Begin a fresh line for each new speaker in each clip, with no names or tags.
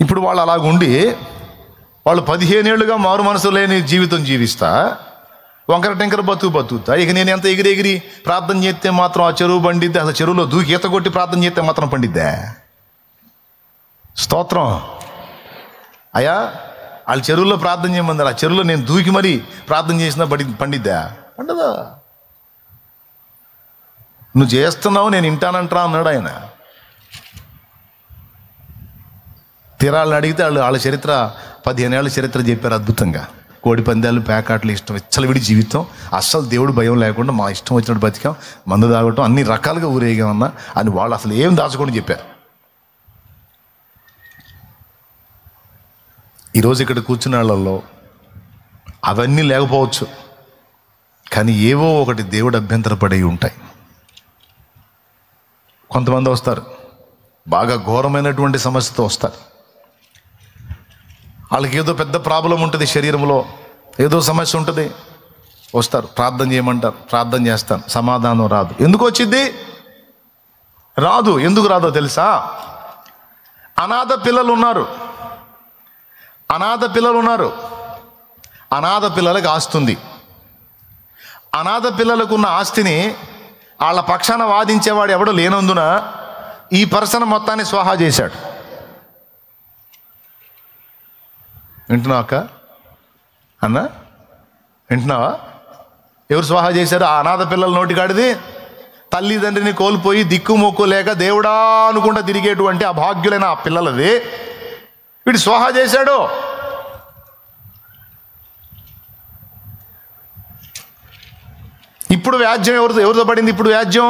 ఇప్పుడు వాళ్ళు అలాగుండి వాళ్ళు 15 ఏళ్ళుగా మారు మనసు లేని జీవితం జీవిస్తా వంకర టెంకర బతుకుతా. ఇక నేను ఎంత ఎగిరి ప్రార్థన చేస్తే మాత్రం ఆ చెరువు పండిద్ది, అసలు చెరువులో దూకి ఈత కొట్టి ప్రార్థన చేస్తే మాత్రం పండిద్దా? స్తోత్రం అయ్యా. వాళ్ళు చెరువులో ప్రార్థన చేయమన్నారు, ఆ చెరువులో నేను దూకి మరీ ప్రార్థన చేసినా పండిద్దా? పండదా. నువ్వు చేస్తున్నావు, నేను వింటానంటరా అన్నాడు ఆయన. తీరాళ్ళని అడిగితే వాళ్ళ చరిత్ర 15 ఏళ్ళ చరిత్ర చెప్పారు అద్భుతంగా. కోడి పందాలు, పేకాట్లు, ఇష్టం విచ్చలవిడి జీవితం, అస్సలు దేవుడు భయం లేకుండా మా ఇష్టం వచ్చినట్టు బతికాం, మందు తాగటం, అన్ని రకాలుగా ఊరేగామన్నా అని వాళ్ళు అసలు ఏం దాచకుండా చెప్పారు. ఈరోజు ఇక్కడ కూర్చున్న వాళ్ళల్లో అవన్నీ లేకపోవచ్చు, కానీ ఏవో ఒకటి దేవుడు అభ్యంతరపడి ఉంటాయి. కొంతమంది వస్తారు బాగా ఘోరమైనటువంటి సమస్యతో వస్తారు. వాళ్ళకి ఏదో పెద్ద ప్రాబ్లం ఉంటుంది, శరీరంలో ఏదో సమస్య ఉంటుంది, వస్తారు, ప్రార్థన చేయమంటారు, ప్రార్థన చేస్తాను, సమాధానం రాదు. ఎందుకు వచ్చింది? రాదు. ఎందుకు రాదో తెలుసా? అనాథ పిల్లలు ఉన్నారు. అనాథ పిల్లలకు ఆస్తుంది. అనాథ పిల్లలకు ఉన్న ఆస్తిని వాళ్ళ పక్షాన వాదించేవాడు ఎవడో లేనందున ఈ పర్సన్ మొత్తాన్ని స్వాహా చేశాడు. వింటున్నావా అక్క? అన్న వింటున్నావా? ఎవరు స్వాహా చేశారు? ఆ అనాథ పిల్లల నోటికాడిది. తల్లిదండ్రిని కోల్పోయి దిక్కుమొక్కు లేక దేవుడా అనుకుంటా తిరిగేటువంటి అభాగ్యులైన ఆ పిల్లలది వీడు స్వాహా చేశాడు. ఇప్పుడు వ్యాజ్యం ఎవరితో పడింది? ఇప్పుడు వ్యాజ్యం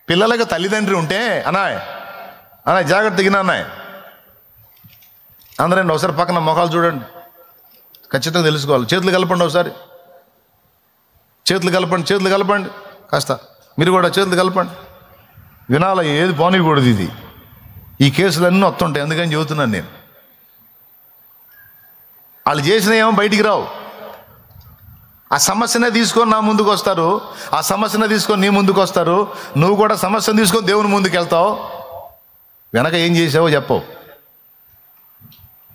పిల్లలకు తల్లిదండ్రి ఉంటే అన్నాయ్ జాగ్రత్త దిగిన అన్నాయ్ అందరండి ఒకసారి పక్కన మొఖాలు చూడండి, ఖచ్చితంగా తెలుసుకోవాలి. చేతులు కలపండి, ఒకసారి చేతులు కలపండి కాస్త మీరు కూడా చేతులు కలపండి. వినాల, ఏది పోనీకూడదు. ఇది ఈ కేసులన్నీ వస్తుంటాయి, అందుకని చెబుతున్నాను నేను. వాళ్ళు చేసిన ఏమో బయటికి రావు. ఆ సమస్యనే తీసుకొని నా ముందుకు వస్తారు, ఆ సమస్యనే తీసుకొని నీ ముందుకు వస్తారు. నువ్వు కూడా సమస్యను తీసుకొని దేవుని ముందుకు వెళ్తావు, వెనక ఏం చేసావో చెప్పవు.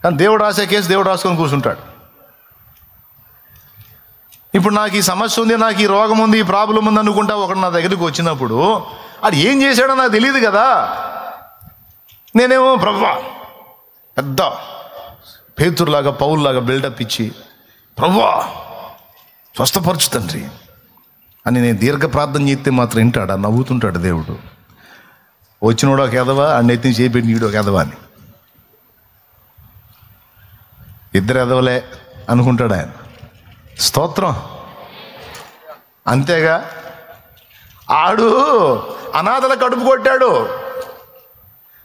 కానీ దేవుడు రాసే కేసు దేవుడు రాసుకొని కూర్చుంటాడు. ఇప్పుడు నాకు ఈ సమస్య ఉంది, నాకు ఈ రోగం ఉంది, ఈ ప్రాబ్లం ఉంది అనుకుంటా ఒకడు నా దగ్గరికి వచ్చినప్పుడు అది ఏం చేశాడో నాకు తెలియదు కదా. నేనేమో ప్రభువా పెద్ద పేతురులాగా పౌలులాగా బిల్డప్ ఇచ్చి ప్రభువా స్వస్థపరచు తండ్రి అని నేను దీర్ఘ ప్రార్థన చేస్తే మాత్రం వింటాడా? నవ్వుతుంటాడు దేవుడు. వచ్చినోడు ఒక ఎదవా, ఆ నెత్తిని చేపెట్టి నీడు ఒక ఎదవా అని, ఇద్దరు ఎదవలే అనుకుంటాడు ఆయన. స్తోత్రం. అంతేగా, ఆడు అనాథల కడుపు కొట్టాడు,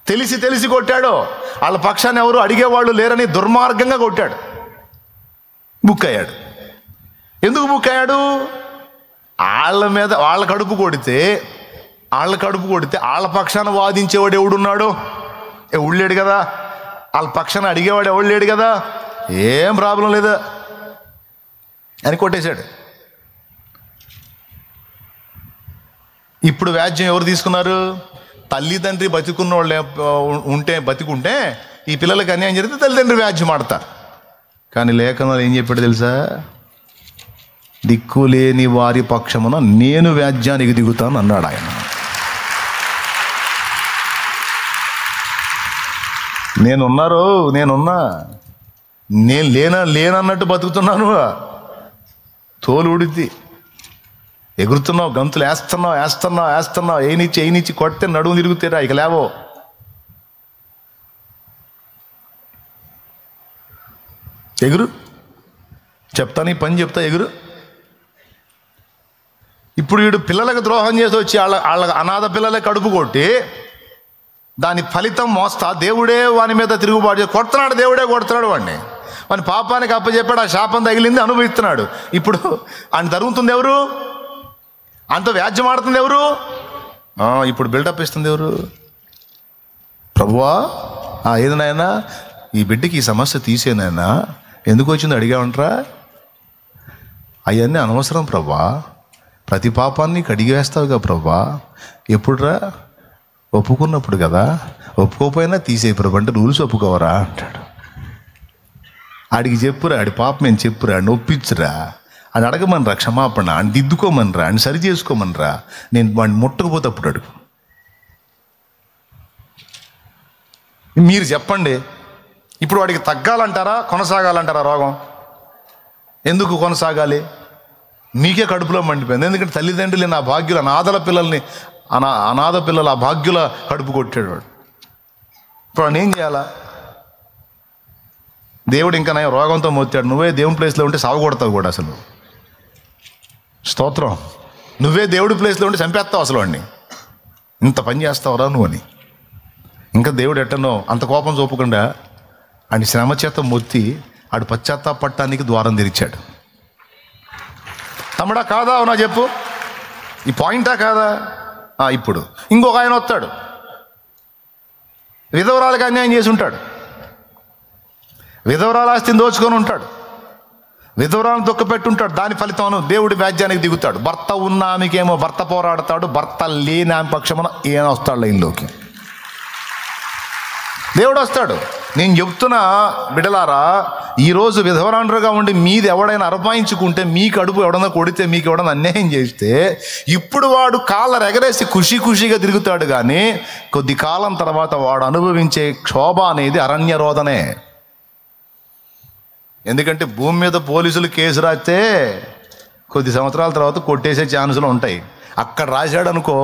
తెలిసి కొట్టాడు. వాళ్ళ పక్షాన్ని ఎవరు అడిగేవాళ్ళు లేరని దుర్మార్గంగా కొట్టాడు, బుక్ అయ్యాడు. ఎందుకు బుక్ అయ్యాడు? వాళ్ళ కడుపు కొడితే వాళ్ళ పక్షాన వాదించేవాడు ఎవడున్నాడు? ఎవడు లేడు కదా. వాళ్ళ పక్షాన అడిగేవాడు ఎవడు లేడు కదా. ఏం ప్రాబ్లం లేదా అని కొట్టేశాడు. ఇప్పుడు వ్యాజ్యం ఎవరు తీసుకున్నారు? తల్లిదండ్రి బతికున్న వాళ్ళు బతికుంటే ఈ పిల్లలకి అన్యాయం జరిగితే తల్లిదండ్రి వ్యాజ్యం ఆడతారు. కానీ లేఖనాలు ఏం చెప్పాడు తెలుసా? దిక్కులేని వారి పక్షమున నేను వ్యాజ్యానికి దిగుతాను అన్నాడు ఆయన. నేనున్నా నేను లేనన్నట్టు బతుకుతున్నాను. తోలు ఊడిద్ది, ఎగురుతున్నావు, గంతులు వేస్తున్నావు, ఏనిచ్చి కొడితే నడుము తిరుగుతారా, ఇక లేవో. ఎగురు, చెప్తాను ఈ పని చెప్తా, ఎగురు. ఇప్పుడు వీడు పిల్లలకు ద్రోహం చేసి వచ్చి వాళ్ళ అనాథ పిల్లలే కడుపు కొట్టి దాని ఫలితం మోస్తా దేవుడే వాని మీద తిరుగుబాటు చేసి కొడుతున్నాడు. దేవుడే కొడుతున్నాడు వాడిని. వాని పాపానికి అప్పచెప్పాడు, ఆ శాపం తగిలింది, అనుభవిస్తున్నాడు. ఇప్పుడు ఆయన తరుగుతుంది ఎవరు? అంత వ్యాజ్యం ఆడుతుంది ఎవరు? ఇప్పుడు బిల్డప్ ఇస్తుంది ఎవరు? ప్రభువా ఏది నాయనా, ఈ బిడ్డకి ఈ సమస్య తీసేనాయనా, ఎందుకు వచ్చింది అడిగామంటారా? అవన్నీ అనవసరం ప్రభువా, ప్రతి పాపాన్ని కడిగి వేస్తావుగా ప్రభువా. ఎప్పుడురా? ఒప్పుకున్నప్పుడు కదా, ఒప్పుకోకపోయినా తీసేయి ప్రభు అంటే రూల్స్ ఒప్పుకోవరా అంటాడు. ఆడికి చెప్పురా, ఆడి పాప మేము చెప్పురా, ఆడిని ఒప్పించురా, అని అడగమనరా, క్షమాపణ అని దిద్దుకోమనరా, అని సరి చేసుకోమనరా. నేను వాడిని ముట్టకపోతే అప్పుడు అడుగు. మీరు చెప్పండి, ఇప్పుడు వాడికి తగ్గాలంటారా కొనసాగాలంటారా రోగం? ఎందుకు కొనసాగాలి? మీకే కడుపులో మండిపోయింది. ఎందుకంటే తల్లిదండ్రులు నా భాగ్యుల అనాథల పిల్లల్ని అనాథ పిల్లలు ఆ భాగ్యుల కడుపు కొట్టాడు వాడు. ఇప్పుడు వాడిని ఏం చేయాలా? దేవుడు ఇంకా నా రోగంతో మోతాడు. నువ్వే దేవుని ప్లేస్లో ఉంటే సాగుకొడతావు కూడా. అసలు స్తోత్రం. నువ్వే దేవుడి ప్లేస్లో ఉంటే చంపేస్తావు అసలు వాడిని. ఇంత పని చేస్తావురా నువ్వు అని. ఇంకా దేవుడు ఎట్టనో అంత కోపం చూపకుండా ఆడి శ్రమ చేత మొత్తి ఆడు పశ్చాత్తాపడటానికి ద్వారం తెరిచాడు. తమ్ముడా కాదా? అవునా చెప్పు, ఈ పాయింటా కాదా? ఇప్పుడు ఇంకొక ఆయన వస్తాడు, విధవరాలకు అన్యాయం చేసి ఉంటాడు, విధవరాల ఆస్తిని దోచుకొని ఉంటాడు, విధవరాలను దొక్కపెట్టుంటాడు. దాని ఫలితం దేవుడి వ్యాజ్యానికి దిగుతాడు. భర్త ఉన్న ఆమెకేమో భర్త పోరాడతాడు, భర్త లేని ఆమె పక్షమున ఈయన వస్తాడు లైన్లోకి. దేవుడు వస్తాడు. నేను చెప్తున్నా బిడ్డలారా, ఈరోజు విధవరాండ్రుగా ఉండి మీది ఎవడైనా అరపాయించుకుంటే, మీకు అడుపు ఎవడన్నా కొడితే, మీకు ఎవడన్నా అన్యాయం చేస్తే, ఇప్పుడు వాడు కాళ్ళ ఎగరేసి ఖుషీగా తిరుగుతాడు. కానీ కొద్ది కాలం తర్వాత వాడు అనుభవించే క్షోభ అనేది అరణ్య రోదనే. ఎందుకంటే భూమి మీద పోలీసులు కేసు రాస్తే కొద్ది సంవత్సరాల తర్వాత కొట్టేసే ఛాన్సులు ఉంటాయి. అక్కడ రాశాడు అనుకో,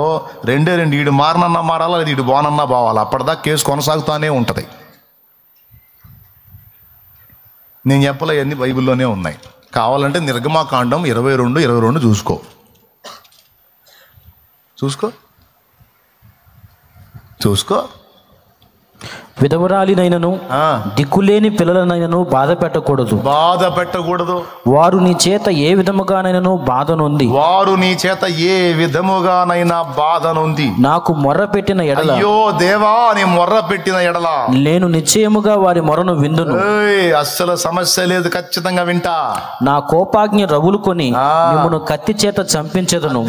రెండే ఈడు మారనన్నా మారాలా, లేదా ఈడు బానన్నా బావాలా, అప్పటిదాకా కేసు కొనసాగుతూనే ఉంటుంది. నేను చెప్పలే, అన్నీ బైబిల్లోనే ఉన్నాయి. కావాలంటే నిర్గమాకాండం 22 చూసుకో.
విధవరాలినైనను దిక్కులేని పిల్లలనైనను బాధ పెట్టకూడదు.
వారు
నీ చేత ఏ విధముగానైనా బాధ నొంది నాకు మొర్ర పెట్టిన ఎడల,
అయ్యో దేవా అని మొర్ర పెట్టిన ఎడల
నేను నిశ్చయముగా వారి మొరను విందును.
అస్సలు సమస్య లేదు, ఖచ్చితంగా వింటా.
నా కోపాగ్ని రగులుకొని మిమ్మును కత్తి చేత చంపించెదను.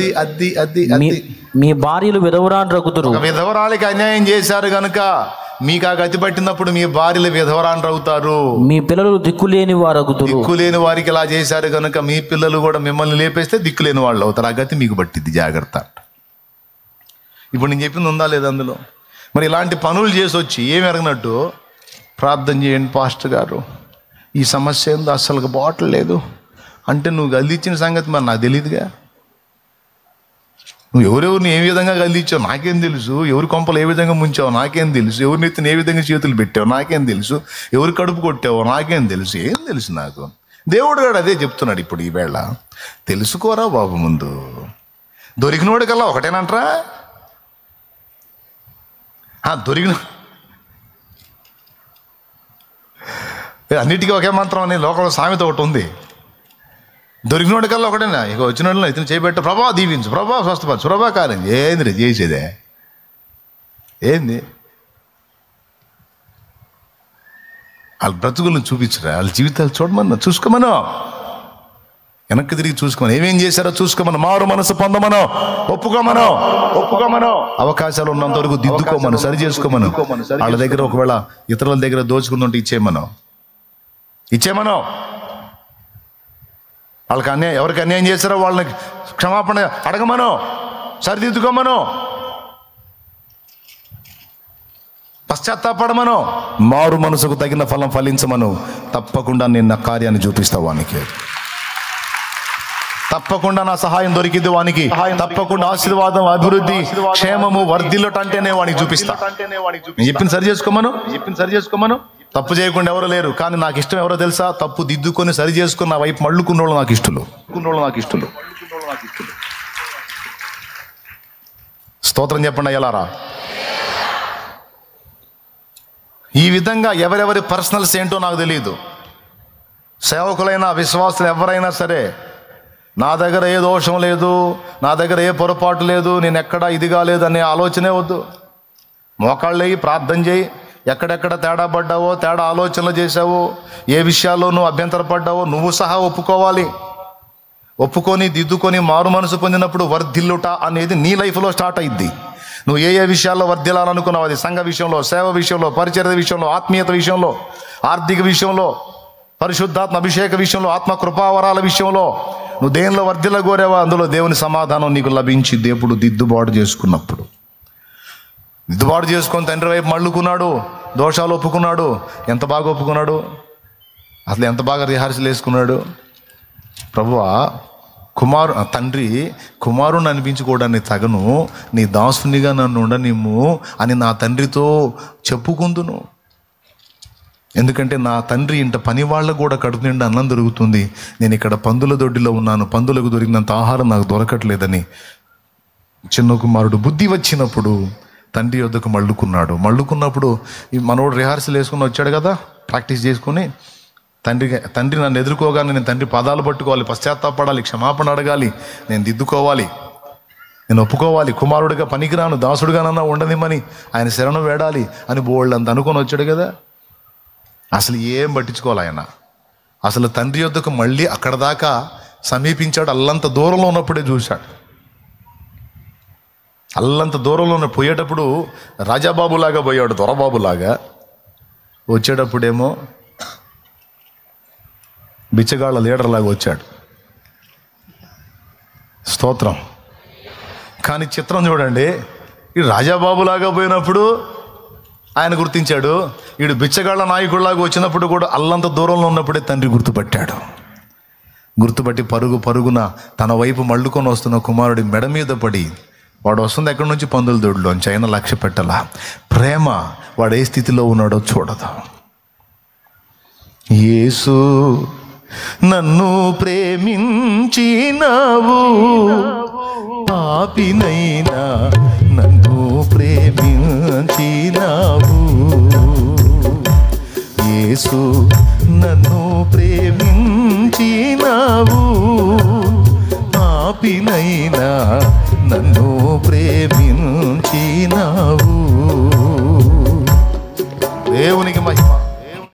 మీ భార్యలు విధవరాండ్రగుదురు.
విధవరాలికి అన్యాయం చేశారు గనుక మీకు ఆ గతి పట్టినప్పుడు మీ భార్యలు విధవరాండ్రు అవుతారు.
మీ పిల్లలు దిక్కులేని వారగుదురు.
దిక్కులేని వారికి ఇలా చేశారు కనుక మీ పిల్లలు కూడా మిమ్మల్ని లేపేస్తే దిక్కులేని వాళ్ళు అవుతారు. ఆ గతి మీకు పట్టిద్ది, జాగ్రత్త. ఇప్పుడు నేను చెప్పింది ఉందా లేదా అందులో? మరి ఇలాంటి పనులు చేసి వచ్చి ఏమి ఎరగనట్టు ప్రార్థన చేయండి పాస్టర్ గారు, ఈ సమస్య ఏందో అస్సలు బాటలు లేదు అంటే, నువ్వు గల్దిచ్చిన సంగతి మరి నాకు తెలియదుగా. నువ్వు ఎవరెవరిని ఏ విధంగా గల్దిచ్చావు నాకేం తెలుసు, ఎవరి కొంపలు ఏ విధంగా ముంచావు నాకేం తెలుసు, ఎవరిని ఎత్తిన ఏ విధంగా చేతులు పెట్టావు నాకేం తెలుసు, ఎవరి కడుపు కొట్టావో నాకేం తెలుసు, ఏం తెలుసు నాకు. దేవుడు గారు అదే చెప్తున్నాడు ఇప్పుడు ఈవేళ. తెలుసుకోరా బాబు, ముందు దొరికినోడి కల్లా ఒకటేనంటరా? దొరికిన అన్నిటికీ ఒకే మంత్రం అని లోకంలో సామెత ఒకటి ఉంది. దొరికినోడి కల్లా ఒకటేనా? ఇక వచ్చిన వాళ్ళు ఇతను చేయబెట్ట, ప్రభా దీవించు, ప్రభా స్వస్థపరచు, ప్రభా కార్యం. ఏంది రే చేసేదే? ఏంది? వాళ్ళ బ్రతుకులను చూపించరా, వాళ్ళ జీవితాలు చూడమన్నా, చూసుకోమను, వెనక్కి తిరిగి చూసుకోమను, ఏమేం చేశారో చూసుకోమను, మారు మనసు పొందమను, ఒప్పుకోమను. అవకాశాలు ఉన్నంత వరకు దిద్దుకోమను, సరి చేసుకోమను. వాళ్ళ దగ్గర ఒకవేళ ఇతరుల దగ్గర దోచుకుంటుంటే ఇచ్చేమను. వాళ్ళకి ఎవరికి అన్యాయం చేశారో వాళ్ళని క్షమాపణ అడగమను, సరిదిద్దుకోమను, పశ్చాత్తాపడమను, మారు మనసుకు తగిన ఫలం ఫలించమను. తప్పకుండా నేను నా కార్యాన్ని చూపిస్తా వానికి, తప్పకుండా నా సహాయం దొరికింది వానికి, తప్పకుండా ఆశీర్వాదం, అభివృద్ధి, క్షేమము వర్ధిల్లటంటేనే వానికి చూపిస్తా. నేను చెప్పింది సరి చేసుకోమను. తప్పు చేయకుండా ఎవరు లేరు, కానీ నాకు ఇష్టం ఎవరో తెలుసా? తప్పు దిద్దుకొని సరి చేసుకుని నా వైపు మళ్ళుకున్నోళ్ళు నాకు ఇష్టలు. స్తోత్రం చెప్పండి ఎలారా. ఈ విధంగా ఎవరెవరి పర్సనల్స్ ఏంటో నాకు తెలియదు. సేవకులైనా విశ్వాసులు ఎవరైనా సరే, నా దగ్గర ఏ దోషం లేదు, నా దగ్గర ఏ పొరపాటు లేదు, నేను ఎక్కడా ఇదిగా లేదు అనే ఆలోచనే వద్దు. మోకాళ్ళేయి ప్రార్థన చేయి. ఎక్కడెక్కడ తేడా పడ్డావో, తేడా ఆలోచనలు చేసావో, ఏ విషయాల్లో నువ్వు అభ్యంతరపడ్డావో నువ్వు సహా ఒప్పుకోవాలి. ఒప్పుకొని దిద్దుకొని మారు మనసు పొందినప్పుడు వర్ధిల్లుట అనేది నీ లైఫ్లో స్టార్ట్ అయింది. నువ్వు ఏ ఏ విషయాల్లో వర్ధిల్లాలనుకున్నావు, అది సంఘ విషయంలో, సేవ విషయంలో, పరిచర్య విషయంలో, ఆత్మీయత విషయంలో, ఆర్థిక విషయంలో, పరిశుద్ధాత్మ అభిషేక విషయంలో, ఆత్మ కృపావరాల విషయంలో నువ్వు దేనిలో వర్ధిల్ల కోరావా, అందులో దేవుని సమాధానం నీకు లభించి దేవుడు దిద్దుబాటు చేసుకున్నప్పుడు, దిద్దుబాటు చేసుకొని తండ్రి వైపు మళ్ళుకున్నాడు, దోషాలు ఒప్పుకున్నాడు. ఎంత బాగా ఒప్పుకున్నాడు, అసలు ఎంత బాగా రిహార్సల్ వేసుకున్నాడు. ప్రభువా, తండ్రి కుమారుని అనిపించుకోవడానికి తగను, నీ దాసునిగా నన్ను ఉండనిమ్ము అని నా తండ్రితో చెప్పుకుందును. ఎందుకంటే నా తండ్రి ఇంట పని వాళ్ళకు కూడా కడుపు నిండా అన్నం దొరుకుతుంది, నేను ఇక్కడ పందుల దొడ్డిలో ఉన్నాను, పందులకు దొరికినంత ఆహారం నాకు దొరకట్లేదని చిన్న కుమారుడు బుద్ధి వచ్చినప్పుడు తండ్రి వద్దకు మళ్ళుకున్నప్పుడు ఈ మనోడు రిహార్సల్ వేసుకుని వచ్చాడు కదా, ప్రాక్టీస్ చేసుకుని, తండ్రి నన్ను ఎదుర్కోగానే నేను తండ్రి పాదాలు పట్టుకోవాలి, పశ్చాత్తాపడాలి, క్షమాపణ అడగాలి, నేను దిద్దుకోవాలి, నేను ఒప్పుకోవాలి, కుమారుడిగా పనికిరాను, దాసుడుగానన్నా ఉండనిమ్మని ఆయన శరణు వేడాలి అని బోళ్ళంత అనుకొని వచ్చాడు కదా. అసలు ఏం పట్టించుకోవాలి ఆయన. అసలు తండ్రి యొద్దకు మళ్ళీ అక్కడ దాకా సమీపించాడు, అల్లంత దూరంలో ఉన్నప్పుడే చూశాడు. అల్లంత దూరంలో పోయేటప్పుడు రాజాబాబులాగా పోయాడు, దొరబాబులాగా. వచ్చేటప్పుడేమో బిచ్చగాళ్ళ లీడర్లాగా వచ్చాడు. స్తోత్రం. కానీ చిత్రం చూడండి, ఈ రాజాబాబులాగా పోయినప్పుడు ఆయన గుర్తించాడు, వీడు బిచ్చగాళ్ళ నాయకుడిలాగా వచ్చినప్పుడు కూడా అల్లంత దూరంలో ఉన్నప్పుడే తండ్రి గుర్తుపట్టి పరుగున తన వైపు మళ్ళుకొని వస్తున్న కుమారుడి మెడ మీద పడి, వాడు వస్తుంది ఎక్కడి నుంచి, పందుల దొడ్లోంచి, అయినా లక్ష్య పెట్టాల. ప్రేమ వాడు ఏ స్థితిలో ఉన్నాడో చూడదు. యేసు నన్ను ప్రేమించినావు, పాపినైనా నన్ను ప్రేమించినావు. యేసు నన్ను ప్రేమించినావు, పాపినైనా నన్ను ప్రేమించినావు.